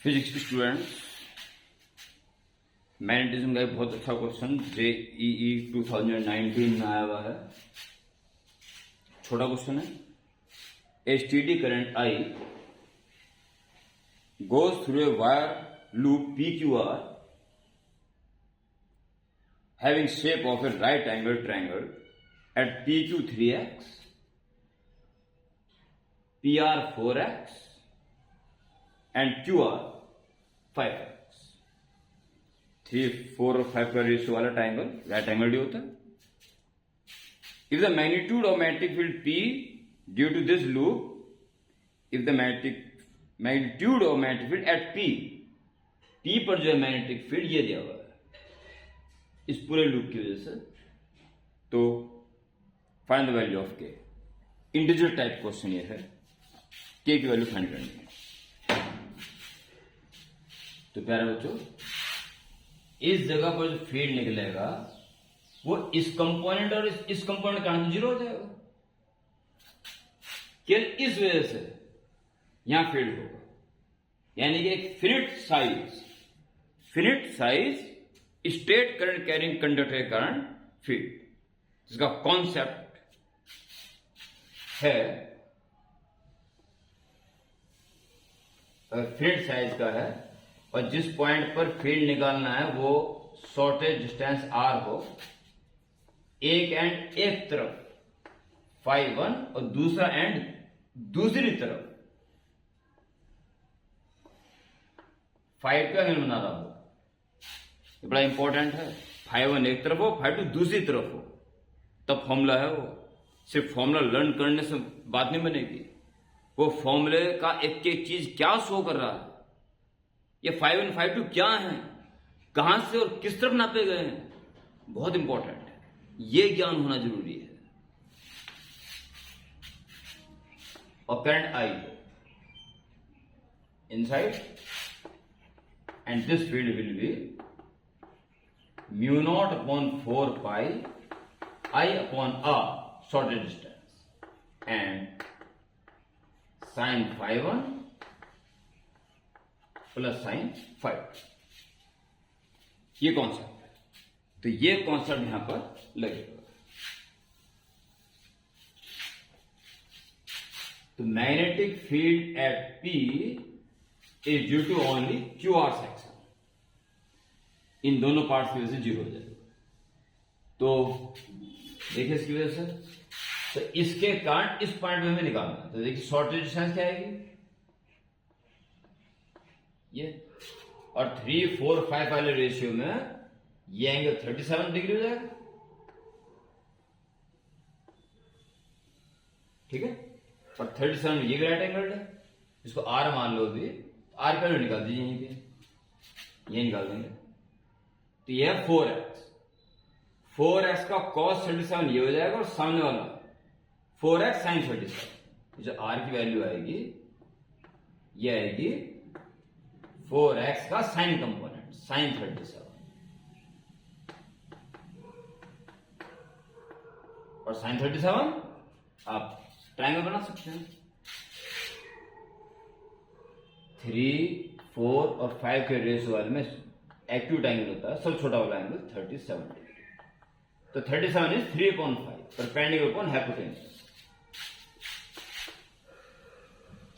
Physics के students, magnetism का एक बहुत अच्छा क्वेश्चन JEE 2019 में आया हुआ है। छोटा क्वेश्चन है। A steady current I goes through a wire loop PQR having shape of a right angle triangle at PQ 3x, PR 4x and QR 5x। 3, 4 और 5 का रेशियो वाला ट्राइंगल राइट एंगल होता है। If the magnitude of magnetic field P due to this loop, if the magnitude of magnetic field at P पर जो है magnetic field ये दिया हुआ है इस पूरे लूप की वजह से, तो find the value of K। Integer type question ये है, K की वैल्यू फाइंड करनी है। तो प्यारे बच्चों, इस जगह पर जो फील्ड निकलेगा वो इस कंपोनेंट और इस कंपोनेंट का जीरो हो जाएगा। केवल इस वजह से यहां फील्ड होगा, यानी कि एक finite size state current carrying conductor के कारण फील्ड, जिसका कॉन्सेप्ट है फिनिट साइज का है, और जिस पॉइंट पर फील्ड निकालना है वो शॉर्टेज डिस्टेंस R हो, एक तरफ φ1 और दूसरा एंड दूसरी तरफ φ2 एंगल बना रहा हो। ये बड़ा इंपॉर्टेंट है। φ1 एक तरफ हो, φ2 दूसरी तरफ हो, तब फॉर्मूला है वो। सिर्फ फॉर्मूला लर्न करने से बात नहीं बनेगी, वो फॉर्मूले का एक एक चीज क्या शो कर रहा है, ये φ1 φ2 क्या है, कहां से और किस तरफ नापे गए हैं, बहुत इंपॉर्टेंट है। ये ज्ञान होना जरूरी है। और current I inside and this field will be μ0/4 pi I/R shortest distance and sin φ1 plus sin φ2। ये कॉन्सेप्ट है, तो ये कॉन्सेप्ट यहां पर लगेगा। तो magnetic field at P is due to only QR section. इन दोनों पार्ट्स की वजह से जीरो हो जाएगा। तो देखिए इसकी वजह से, तो इसके कारण इस पॉइंट में हमें निकालना है। तो देखिए शॉर्टेज डिस्टेंस क्या आएगी, ये, और 3, 4, 5 वाले रेशियो में ये एंगल 37 डिग्री हो जाएगा। ठीक है, और 37 ये भी राइट एंगल है, इसको R मान लो भी, R का वैल्यू निकाल दीजिए, यहीं पे ये निकाल देंगे। तो ये है 4x का cos 37 ये हो जाएगा, और सामने वाला 4x sin 37। जो R की वैल्यू आएगी ये आएगी 4x का साइन कंपोनेंट sin 37, और sin 37 आप ट्रायंगल बना सकते हैं। 3, 4 और 5 के रेशियो वाले में एक्यूट एंगल होता है, सबसे छोटा वाला एंगल 37 डिग्री। तो 37 is 3/5 perpendicular upon hypotenuse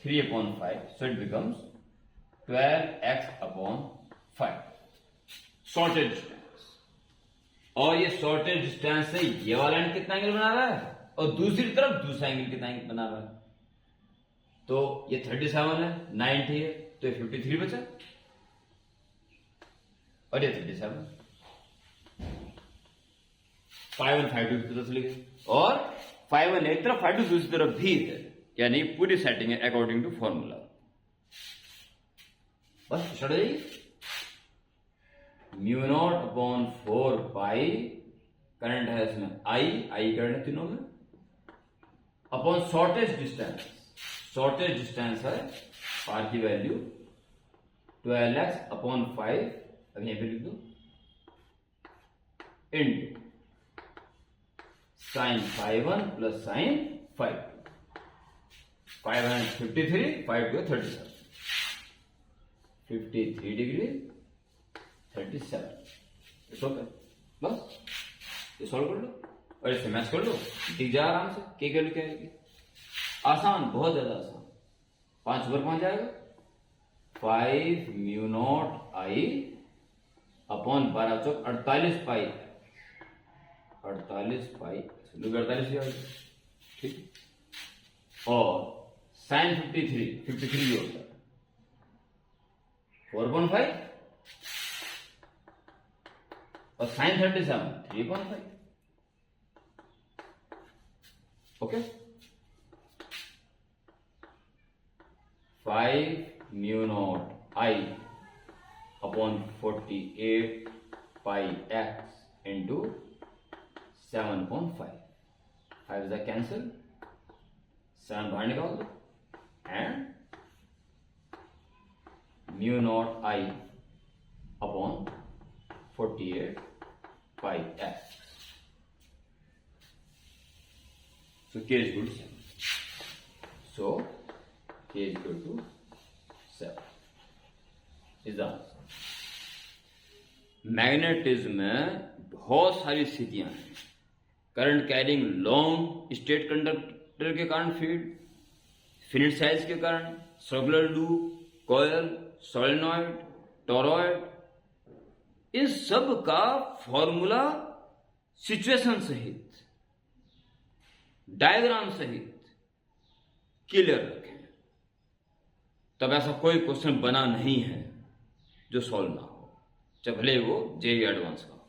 3/5, so it becomes 12x/5 shortage distance. और ये शॉर्टेज डिस्टेंस से ये वाला एंड कितना एंगल बना रहा है, और दूसरी तरफ दूसरा एंगल कितना एंगल बना रहा है। तो ये 37 है, 90 है, तो ये 53 बचा, और ये 37। φ1 φ2 की तरफ लिखे, और φ1 एक तरफ φ2 दूसरी तरफ भी है, यानी पूरी सेटिंग है अकॉर्डिंग टू फॉर्मूला। बस छोड़ जाइए। μ0/4 पाई करंट है इसमें I करंट है तीनों में, अपॉन शॉर्टेज डिस्टेंस है R की वैल्यू 12x/5, अब यहां पे लिख दो, into sin φ1 plus sin φ2। 553, 5 2 37। 53 degree 37। It's okay, बस ये सॉल्व कर लो और इसे मैच कर लो, दिख जाए आराम से के वैल्यू क्या आएगी। आसान, बहुत ज्यादा आसान। 5 ऊपर पहुंच जाएगा, 5 म्यू नॉट आई अपॉन 12 चौक 48 पाई, 48 पाई 48 ही आएगी, ठीक। और साइन 53 भी होता है 4.5 और sine 37 3.5। Okay, 5 mu naught i upon 48 pi x into 7.5। 5 is a cancel, 7 बाहर निकाल दो and mu naught i upon 48 pi x. So k is equal to 7. So k is equal to 7 is the answer. Magnetism में बहुत सारी स्थितियां हैं। Current carrying long straight conductor के कारण फील्ड, फिनिट साइज के कारण circular loop, coil, solenoid, toroid, इन सब का फॉर्मूला सिचुएशन सहित, डायग्राम सहित क्लियर रखें, तब ऐसा कोई क्वेश्चन बना नहीं है जो सॉल्व ना हो, चाहे भले वो जेईई एडवांस का हो।